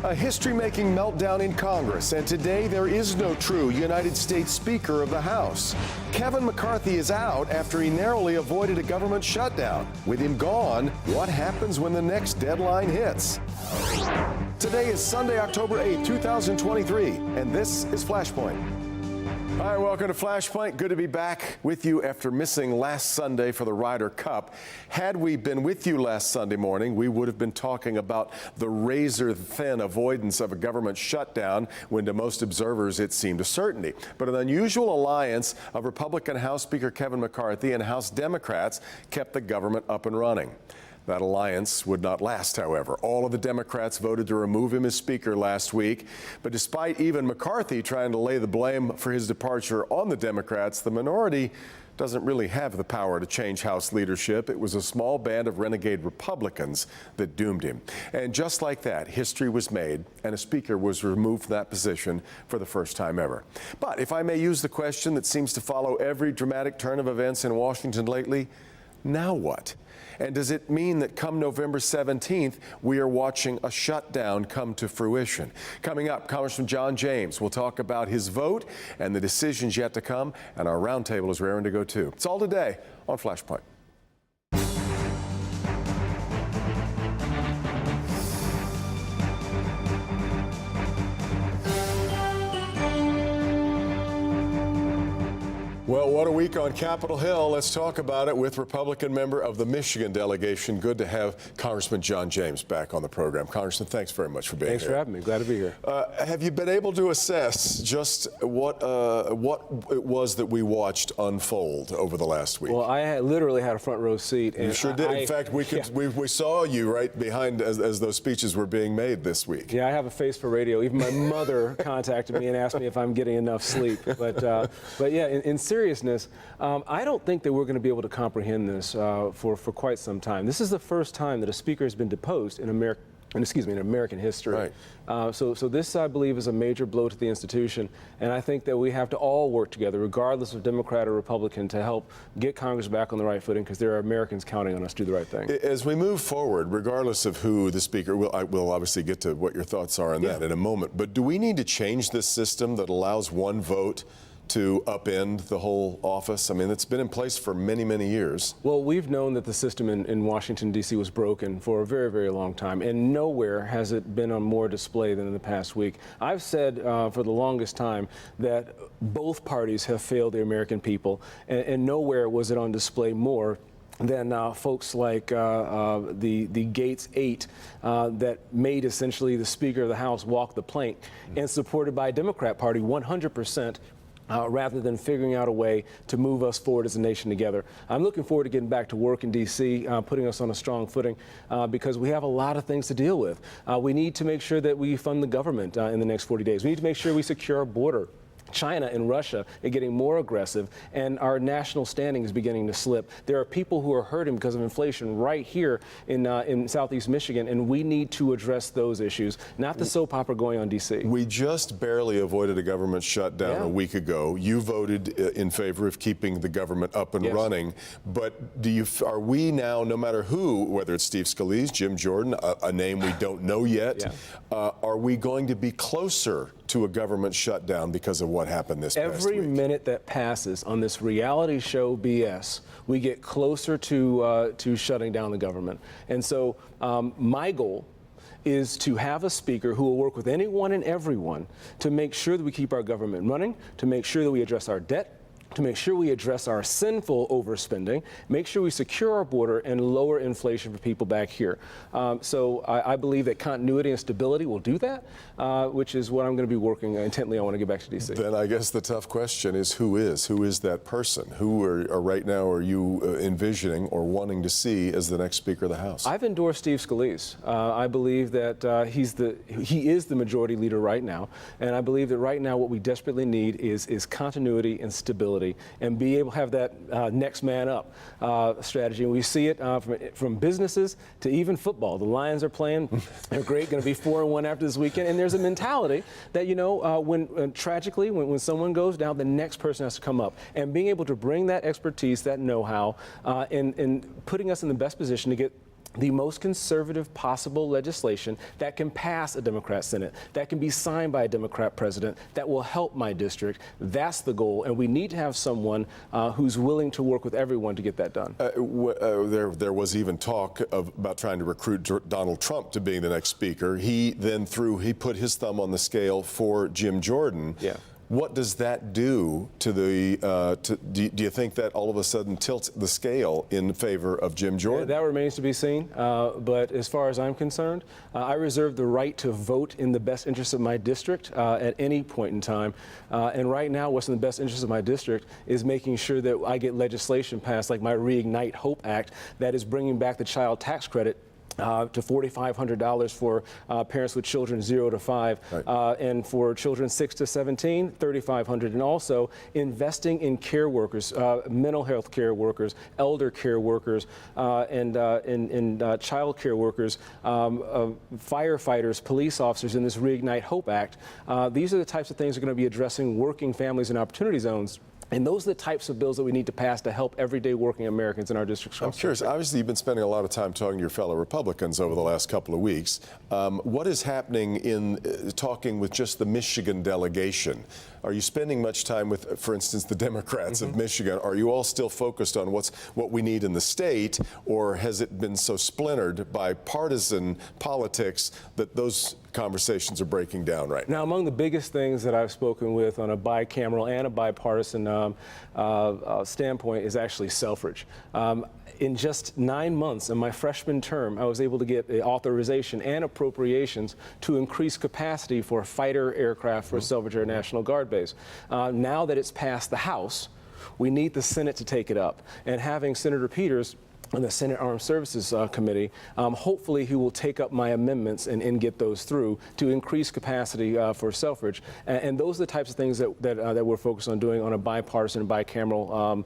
A history-making meltdown in Congress, and today there is no true United States Speaker of the House. Kevin McCarthy is out after he narrowly avoided a government shutdown. With him gone, what happens when the next deadline hits? Today is Sunday, October 8, 2023, and this is Flashpoint. Hi, welcome to Flashpoint. Good to be back with you after missing last Sunday for the Ryder Cup. Had we been with you last Sunday morning, we would have been talking about the razor-thin avoidance of a government shutdown when to most observers it seemed a certainty. But an unusual alliance of Republican House Speaker Kevin McCarthy and House Democrats kept the government up and running. That alliance would not last, however. All of the Democrats voted to remove him as Speaker last week. But despite even McCarthy trying to lay the blame for his departure on the Democrats, the minority doesn't really have the power to change House leadership. It was a small band of renegade Republicans that doomed him. And just like that, history was made, and a Speaker was removed from that position for the first time ever. But if I may use the question that seems to follow every dramatic turn of events in Washington lately, now what? And does it mean that come November 17th, we are watching a shutdown come to fruition? Coming up, Congressman John James will talk about his vote and the decisions yet to come, and our roundtable is raring to go too. It's all today on Flashpoint. Well, what a week on Capitol Hill. Let's talk about it with Republican member of the Michigan delegation. Good to have Congressman John James back on the program. Congressman, thanks very much for being here. Thanks for having me. Glad to be here. Have you been able to assess just what it was that we watched unfold over the last week? Well, I literally had a front row seat. And you sure did. In fact, we saw you right behind as those speeches were being made this week. Yeah, I have a face for radio. Even my mother contacted me and asked me if I'm getting enough sleep. But yeah, in seriousness, I don't think that we're going to be able to comprehend this for quite some time. This is the first time that a speaker has been deposed in American history. Right. So this, I believe, is a major blow to the institution, and I think that we have to all work together, regardless of Democrat or Republican, to help get Congress back on the right footing, because there are Americans counting on us to do the right thing. As we move forward, regardless of who the speaker, we'll obviously get to what your thoughts are on that in a moment, but do we need to change this system that allows one vote to upend the whole office? I mean, it's been in place for many, many years. Well, we've known that the system in Washington, D.C. was broken for a very, very long time, and nowhere has it been on more display than in the past week. I've said for the longest time that both parties have failed the American people, and nowhere was it on display more than folks like the Gates 8 that made essentially the Speaker of the House walk the plank, and supported by a Democrat Party 100%. Rather than figuring out a way to move us forward as a nation together. I'm looking forward to getting back to work in D.C., putting us on a strong footing, because we have a lot of things to deal with. We need to make sure that we fund the government in the next 40 days. We need to make sure we secure our border. China and Russia are getting more aggressive, and our national standing is beginning to slip. There are people who are hurting because of inflation right here in Southeast Michigan, and we need to address those issues, not the soap opera going on D.C. We just barely avoided a government shutdown a week ago. You voted in favor of keeping the government up and running, but are we now, no matter who, whether it's Steve Scalise, Jim Jordan, a name we don't know yet, are we going to be closer to a government shutdown because of what happened this past week? Every minute that passes on this reality show BS, we get closer to shutting down the government. And so my goal is to have a speaker who will work with anyone and everyone to make sure that we keep our government running, to make sure that we address our debt, to make sure we address our sinful overspending, make sure we secure our border, and lower inflation for people back here. So I believe that continuity and stability will do that, which is what I'm going to be working intently on when I get back to D.C. Then I guess the tough question is who is that person? Who are right now are you envisioning or wanting to see as the next Speaker of the House? I've endorsed Steve Scalise. I believe that he is the majority leader right now, and I believe that right now what we desperately need is continuity and stability, and be able to have that next man up strategy. And we see it from businesses to even football. The Lions are playing. They're great, going to be 4-1 after this weekend. And there's a mentality that, tragically, when someone goes down, the next person has to come up. And being able to bring that expertise, that know-how, and putting us in the best position to get the most conservative possible legislation that can pass a Democrat Senate, that can be signed by a Democrat president, that will help my district. That's the goal, and we need to have someone who's willing to work with everyone to get that done. There was even talk about trying to recruit Donald Trump to being the next speaker. He then put his thumb on the scale for Jim Jordan. Yeah. What does that do to the, do you think that all of a sudden tilts the scale in favor of Jim Jordan? That remains to be seen, but as far as I'm concerned, I reserve the right to vote in the best interest of my district at any point in time. And right now, what's in the best interest of my district is making sure that I get legislation passed, like my Reignite Hope Act, that is bringing back the child tax credit to $4,500 for parents with children 0 to 5, right. And for children 6 to 17, $3,500, and also investing in care workers, mental health care workers, elder care workers, and child care workers, firefighters, police officers in this Reignite Hope Act. These are the types of things that are going to be addressing working families in opportunity zones. And those are the types of bills that we need to pass to help everyday working Americans in our districts. I'm curious, obviously you've been spending a lot of time talking to your fellow Republicans over the last couple of weeks. What is happening in talking with just the Michigan delegation? Are you spending much time with, for instance, the Democrats of Michigan? Are you all still focused on what we need in the state, or has it been so splintered by partisan politics that those conversations are breaking down right now? Now, among the biggest things that I've spoken with on a bicameral and a bipartisan standpoint is actually suffrage. In just 9 months in my freshman term, I was able to get the authorization and appropriations to increase capacity for fighter aircraft for Selvidge Air National Guard Base. Now that it's passed the House, we need the Senate to take it up. And having Senator Peters on the Senate Armed Services Committee, hopefully he will take up my amendments and get those through to increase capacity for Selfridge. And those are the types of things that we're focused on doing on a bipartisan, bicameral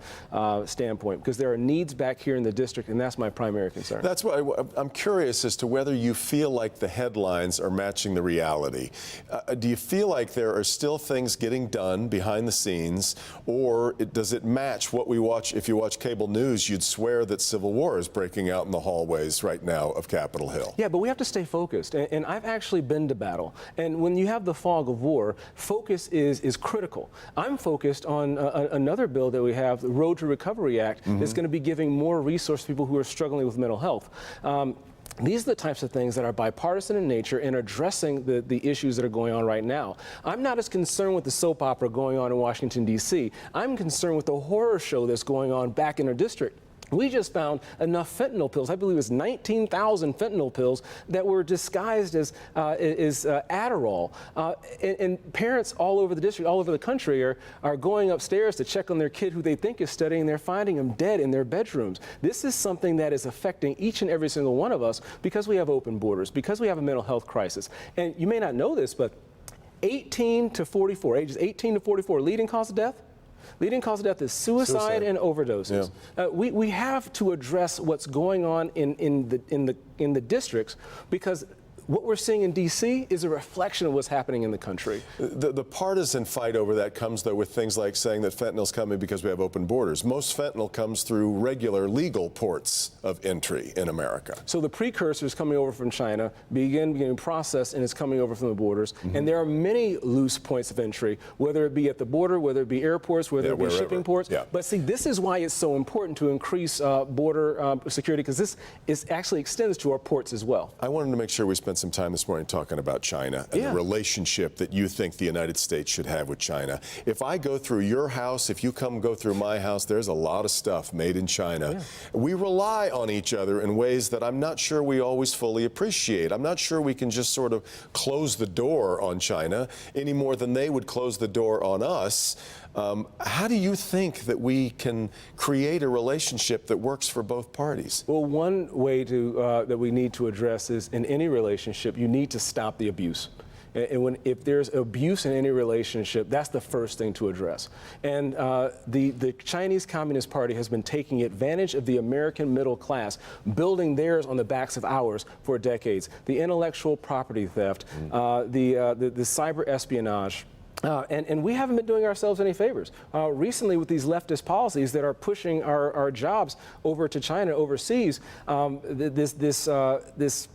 standpoint, because there are needs back here in the district, and that's my primary concern. That's why I'm curious as to whether you feel like the headlines are matching the reality. Do you feel like there are still things getting done behind the scenes, or does it match what we watch? If you watch cable news, you'd swear that civil war is breaking out in the hallways right now of Capitol Hill. Yeah, but we have to stay focused, and I've actually been to battle. And when you have the fog of war, focus is critical. I'm focused on another bill that we have, the Road to Recovery Act, that's going to be giving more resources to people who are struggling with mental health. These are the types of things that are bipartisan in nature and addressing the issues that are going on right now. I'm not as concerned with the soap opera going on in Washington, D.C. I'm concerned with the horror show that's going on back in our district. We just found enough fentanyl pills. I believe it was 19,000 fentanyl pills that were disguised as Adderall. And parents all over the district, all over the country, are going upstairs to check on their kid who they think is studying. They're finding them dead in their bedrooms. This is something that is affecting each and every single one of us because we have open borders, because we have a mental health crisis. And you may not know this, but 18 to 44, ages 18 to 44, leading cause of death? Leading cause of death is suicide and overdoses. Yeah. We have to address what's going on in the districts, because what we're seeing in D.C. is a reflection of what's happening in the country. The partisan fight over that comes, though, with things like saying that fentanyl's coming because we have open borders. Most fentanyl comes through regular legal ports of entry in America. So the precursors coming over from China beginning processed, and it's coming over from the borders. And there are many loose points of entry, whether it be at the border, whether it be airports, whether it be shipping ports. Yeah. But see, this is why it's so important to increase border security, because this actually extends to our ports as well. I wanted to make sure we spent some time this morning talking about China and the relationship that you think the United States should have with China. If I go through your house, if you go through my house, there's a lot of stuff made in China. Yeah. We rely on each other in ways that I'm not sure we always fully appreciate. I'm not sure we can just sort of close the door on China any more than they would close the door on us. How do you think that we can create a relationship that works for both parties? Well, one way that we need to address is, in any relationship, you need to stop the abuse. And if there's abuse in any relationship, that's the first thing to address. And the Chinese Communist Party has been taking advantage of the American middle class, building theirs on the backs of ours for decades. The intellectual property theft, the cyber espionage, And we haven't been doing ourselves any favors. Recently, with these leftist policies that are pushing our jobs over to China overseas, this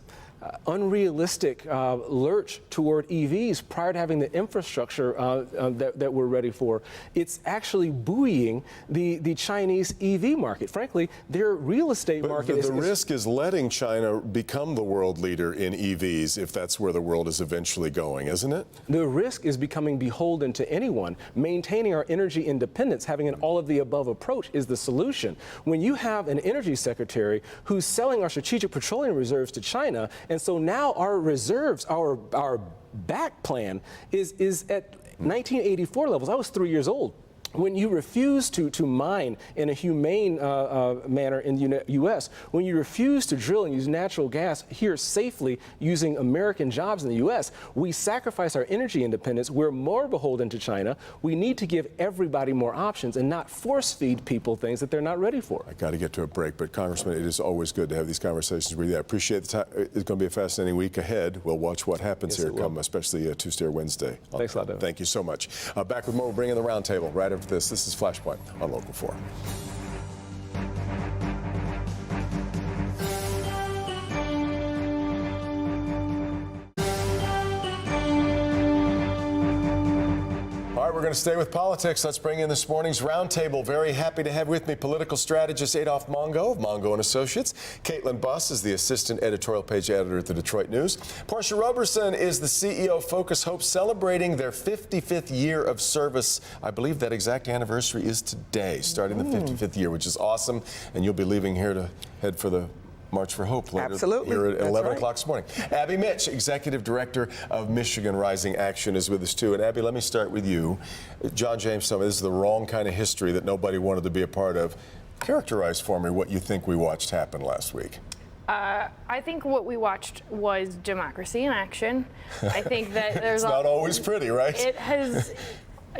unrealistic lurch toward EVs prior to having the infrastructure that we're ready for, it's actually buoying the Chinese EV market. Frankly, their real estate market the risk is letting China become the world leader in EVs if that's where the world is eventually going, isn't it? The risk is becoming beholden to anyone. Maintaining our energy independence, having an all-of-the-above approach is the solution. When you have an energy secretary who's selling our strategic petroleum reserves to China, and so now our reserves, our back plan is at 1984 levels. I was 3 years old. When you refuse to mine in a humane manner in the U.S., when you refuse to drill and use natural gas here safely using American jobs in the U.S., we sacrifice our energy independence. We're more beholden to China. We need to give everybody more options and not force feed people things that they're not ready for. I got to get to a break, but Congressman, it is always good to have these conversations with you. I appreciate the time. It's going to be a fascinating week ahead. We'll watch what happens here come, especially Tuesday or Wednesday. Thanks a lot, Devin. Thank you so much. Back with more. We'll bring in the Roundtable right after this. This is Flashpoint on Local 4. All right, we're going to stay with politics. Let's bring in this morning's Roundtable. Very happy to have with me political strategist Adolph Mongo of Mongo & Associates. Caitlin Buss is the assistant editorial page editor at the Detroit News. Portia Roberson is the CEO of Focus Hope, celebrating their 55th year of service. I believe that exact anniversary is today, starting the 55th year, which is awesome. And you'll be leaving here to head for the March for Hope later here at 11 o'clock this morning. Abby Mitch, Executive Director of Michigan Rising Action, is with us too. And Abby, let me start with you. John James told me this is the wrong kind of history that nobody wanted to be a part of. Characterize for me what you think we watched happen last week. I think what we watched was democracy in action. I think that there's it's not always pretty, right? It has.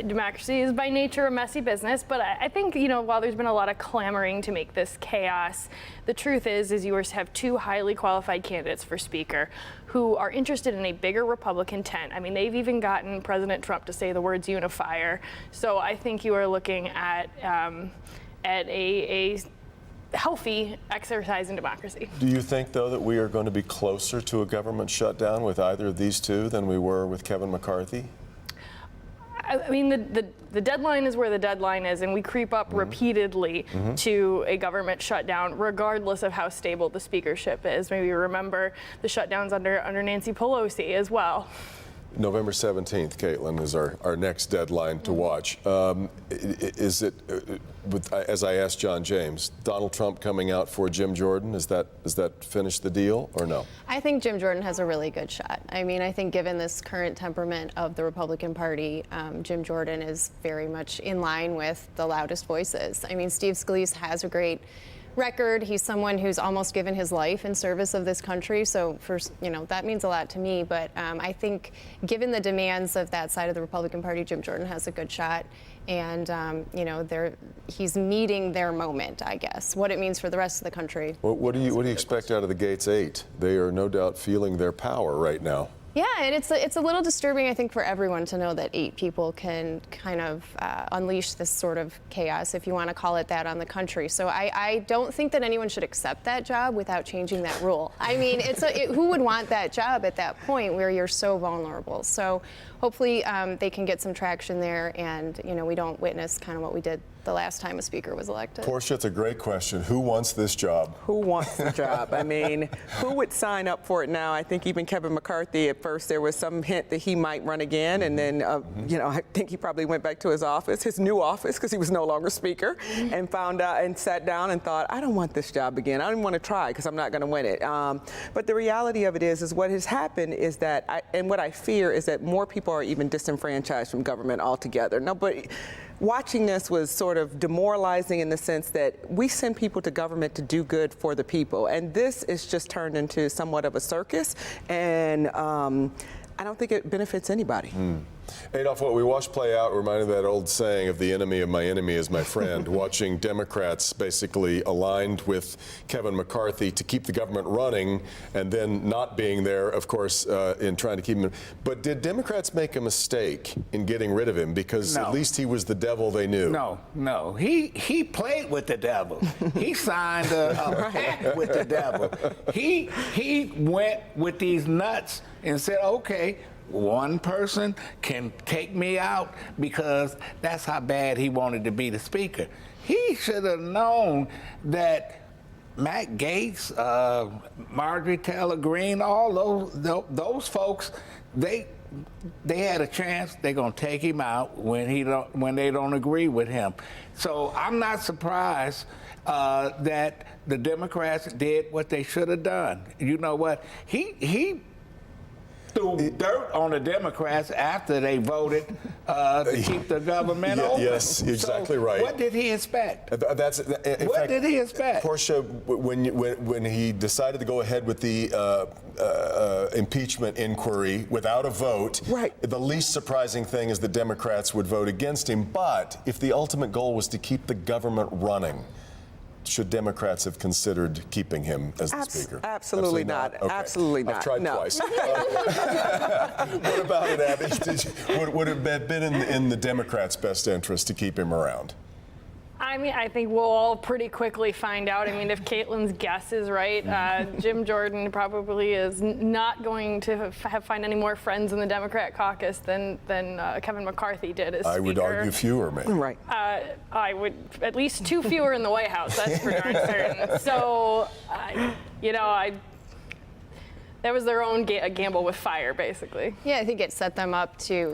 Democracy is by nature a messy business, but I think, while there's been a lot of clamoring to make this chaos, the truth is you have two highly qualified candidates for Speaker who are interested in a bigger Republican tent. I mean, they've even gotten President Trump to say the words unifier. So I think you are looking at a healthy exercise in democracy. Do you think, though, that we are going to be closer to a government shutdown with either of these two than we were with Kevin McCarthy? I mean, the deadline is where the deadline is, and we creep up repeatedly to a government shutdown, regardless of how stable the speakership is. Maybe you remember the shutdowns under Nancy Pelosi as well. November 17th, Caitlin, is our next deadline to watch. Is it, as I asked John James, Donald Trump coming out for Jim Jordan, does that finish the deal or no? I think Jim Jordan has a really good shot. I mean, I think given this current temperament of the Republican Party, Jim Jordan is very much in line with the loudest voices. I mean, Steve Scalise has a great record. He's someone who's almost given his life in service of this country. So that means a lot to me. But I think given the demands of that side of the Republican Party, Jim Jordan has a good shot. And, he's meeting their moment, I guess. What it means for the rest of the country. What do you expect out of the Gates 8? They are no doubt feeling their power right now. Yeah, and it's a little disturbing, I think, for everyone to know that 8 people can kind of unleash this sort of chaos, if you want to call it that, on the country. So I don't think that anyone should accept that job without changing that rule. I mean, who would want that job at that point where you're so vulnerable? So hopefully they can get some traction there, and we don't witness kind of what we did the last time a speaker was elected. Portia, it's a great question. Who wants this job? Who wants the job? I mean, who would sign up for it now? I think even Kevin McCarthy, at first there was some hint that he might run again, and then, I think he probably went back to his new office, because he was no longer speaker, and found out and sat down and thought, I don't want this job again. I don't even want to try because I'm not going to win it. But the reality of it is what has happened is that, and what I fear is that more people are even disenfranchised from government altogether. Watching this was sort of demoralizing in the sense that we send people to government to do good for the people, and this is just turned into somewhat of a circus, and I don't think it benefits anybody. Adolph, what we watched play out reminded that old saying of the enemy of my enemy is my friend, watching Democrats basically aligned with Kevin McCarthy to keep the government running and then not being there, of course, in trying to keep him. But did Democrats make a mistake in getting rid of him? Because at least he was the devil they knew. No. He played with the devil. He signed a pact with the devil. He went with these nuts and said, okay, one person can take me out, because that's how bad he wanted to be the speaker. He should have known that Matt Gaetz, Marjorie Taylor Greene, all those folks, they had a chance. They're gonna take him out when they don't agree with him. So I'm not surprised that the Democrats did what they should have done. You know what? He threw dirt on the Democrats after they voted to keep the government open. Yes, exactly right. What did he expect? What did he expect? Portia, when he decided to go ahead with the impeachment inquiry without a vote, the least surprising thing is the Democrats would vote against him. But if the ultimate goal was to keep the government running, should Democrats have considered keeping him as the speaker? Absolutely not. Okay. Absolutely not. I've tried twice. What about it, Abby? Would it have been in the Democrats' best interest to keep him around? I mean, I think we'll all pretty quickly find out. I mean, if Caitlin's guess is right, Jim Jordan probably is not going to find any more friends in the Democrat caucus than Kevin McCarthy did as Speaker. I would argue fewer, maybe. Right. I would at least 2 fewer in the White House. That's for darn certain. So, that was their own gamble with fire, basically. Yeah, I think it set them up to,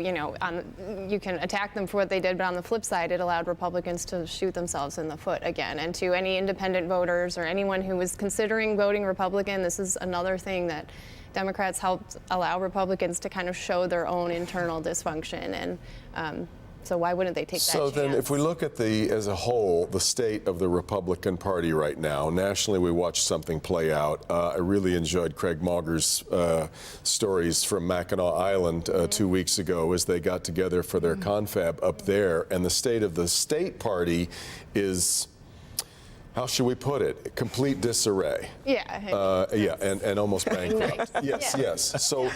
you can attack them for what they did, but on the flip side, it allowed Republicans to shoot themselves in the foot again. And to any independent voters or anyone who was considering voting Republican, this is another thing that Democrats helped allow Republicans to kind of show their own internal dysfunction. And so why wouldn't they take that chance? So then if we look at as a whole, the state of the Republican Party right now, nationally we watched something play out. I really enjoyed Craig Mauger's stories from Mackinac Island 2 weeks ago as they got together for their confab up there. And the state of the state party is, how should we put it? Complete disarray. Yeah. And almost bankrupt. Yes. So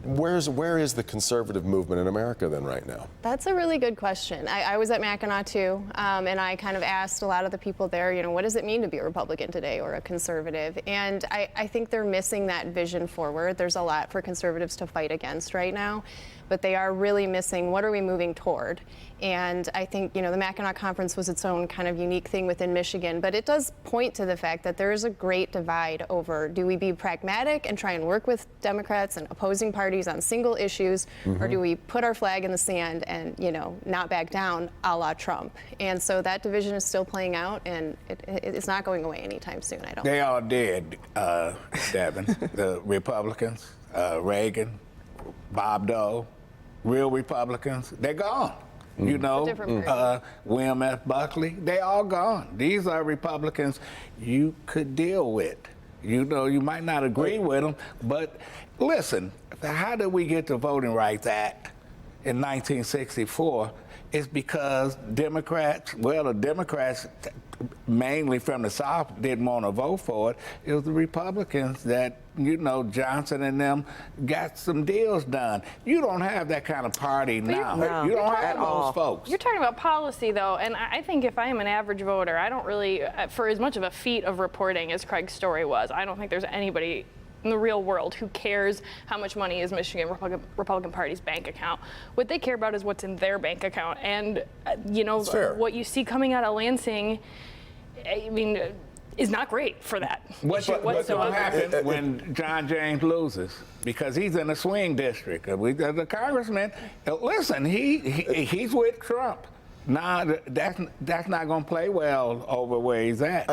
where is the conservative movement in America then right now? That's a really good question. I was at Mackinac too, and I kind of asked a lot of the people there, what does it mean to be a Republican today or a conservative? And I think they're missing that vision forward. There's a lot for conservatives to fight against right now, but they are really missing what are we moving toward. And I think, the Mackinac Conference was its own kind of unique thing within Michigan, but it does point to the fact that there is a great divide over, do we be pragmatic and try and work with Democrats and opposing parties on single issues, or do we put our flag in the sand and, not back down a la Trump? And so that division is still playing out, and it's not going away anytime soon, I don't think. They all did, Devin. The Republicans, Reagan, Bob Dole, real Republicans, they're gone. William F. Buckley, they all gone. These are Republicans you could deal with. You might not agree with them, but listen, how did we get the Voting Rights Act in 1964? It's because the Democrats mainly from the South didn't want to vote for it. It was the Republicans that, Johnson and them got some deals done. You don't have that kind of party now. No, you don't have all. those folks. You're talking about policy, though, and I think if I am an average voter, I don't really, for as much of a feat of reporting as Craig's story was, I don't think there's anybody in the real world who cares how much money is Michigan Republican Party's bank account. What they care about is what's in their bank account. And, what you see coming out of Lansing, is not great for that. What's going to happen when John James loses? Because he's in a swing district. The congressman, listen, he's with Trump. Nah, that's not going to play well over where he's at.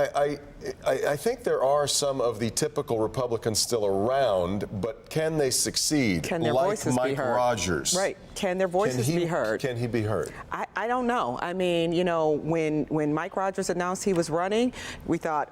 I think there are some of the typical Republicans still around, but can they succeed? Can their like voices Mike be heard? Rogers. Right. Can their voices be heard? Can he be heard? I don't know. I mean, when Mike Rogers announced he was running, we thought,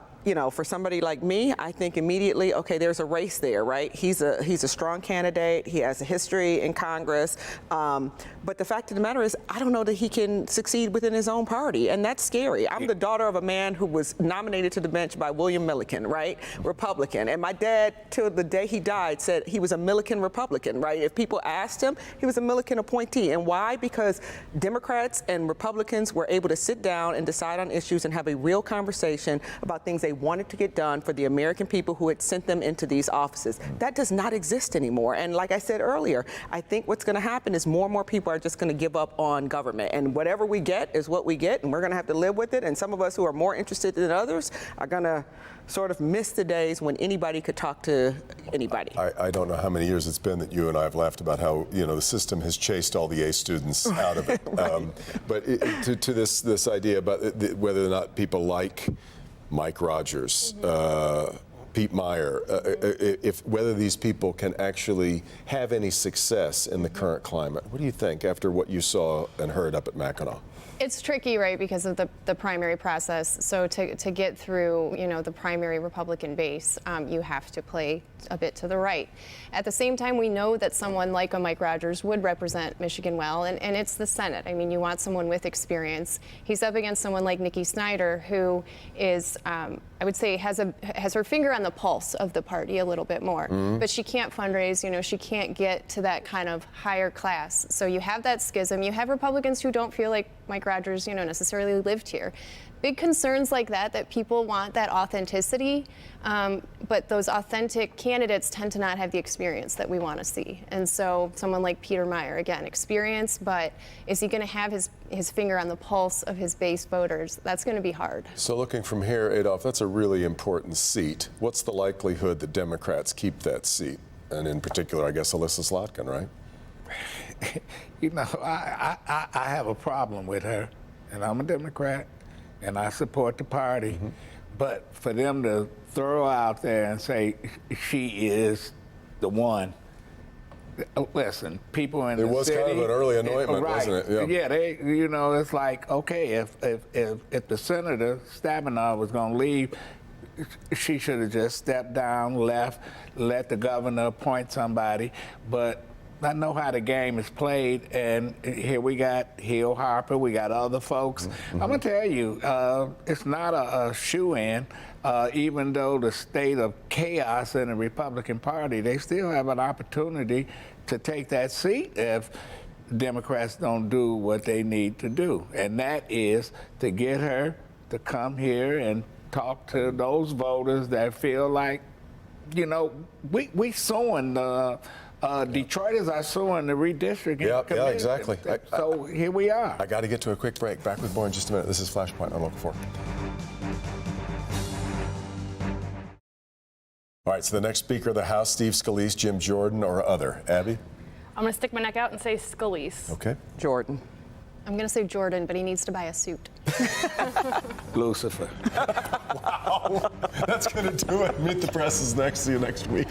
for somebody like me, I think immediately, okay, there's a race there, right? He's a strong candidate. He has a history in Congress. But the fact of the matter is, I don't know that he can succeed within his own party, and that's scary. I'm the daughter of a man who was nominated to the bench by William Milliken, right? Republican. And my dad, till the day he died, said he was a Milliken Republican, right? If people asked him, he was a Milliken appointee. And why? Because Democrats and Republicans were able to sit down and decide on issues and have a real conversation about things they wanted to get done for the American people who had sent them into these offices. That does not exist anymore. And like I said earlier, I think what's going to happen is more and more people are just going to give up on government. And whatever we get is what we get, and we're going to have to live with it. And some of us who are more interested than others are going to sort of miss the days when anybody could talk to anybody. I don't know how many years it's been that you and I have laughed about how, the system has chased all the A students out of it. But to this idea about whether or not people like Mike Rogers, Pete Meyer, whether these people can actually have any success in the current climate. What do you think after what you saw and heard up at Mackinac? It's tricky, right, because of the primary process. So to get through, the primary Republican base, you have to play a bit to the right. At the same time, we know that someone like a Mike Rogers would represent Michigan well, and it's the Senate. I mean, you want someone with experience. He's up against someone like Nikki Snyder, who is, I would say, has her finger on the pulse of the party a little bit more. But she can't fundraise. She can't get to that kind of higher class. So you have that schism. You have Republicans who don't feel like Mike Rogers, necessarily lived here. Big concerns like that people want that authenticity, but those authentic candidates tend to not have the experience that we want to see. And so someone like Peter Meyer, again, experience, but is he going to have his finger on the pulse of his base voters? That's going to be hard. So looking from here, Adolph, that's a really important seat. What's the likelihood that Democrats keep that seat? And in particular, I guess, Alyssa Slotkin, right? I have a problem with her, and I'm a Democrat, and I support the party. But for them to throw out there and say she is the one, listen, people in the city. It was kind of an early anointment, right, wasn't it? Yeah, they, it's like, okay, if the Senator Stabenow was going to leave, she should have just stepped down, left, let the governor appoint somebody. But I know how the game is played, and here we got Hill Harper, we got other folks. I'm going to tell you, it's not a shoo-in. Even though the state of chaos in the Republican Party, they still have an opportunity to take that seat if Democrats don't do what they need to do. And that is to get her to come here and talk to those voters that feel like, we suing Detroiters are suing the redistricting committee. Yeah, exactly. So here we are. I got to get to a quick break. Back with more in just a minute. This is Flashpoint on Local 4. All right, so the next Speaker of the House, Steve Scalise, Jim Jordan, or other. Abby? I'm going to stick my neck out and say Scalise. Okay. Jordan. I'm going to say Jordan, but he needs to buy a suit. Lucifer. Wow. That's going to do it. Meet the Press is next. See you next week.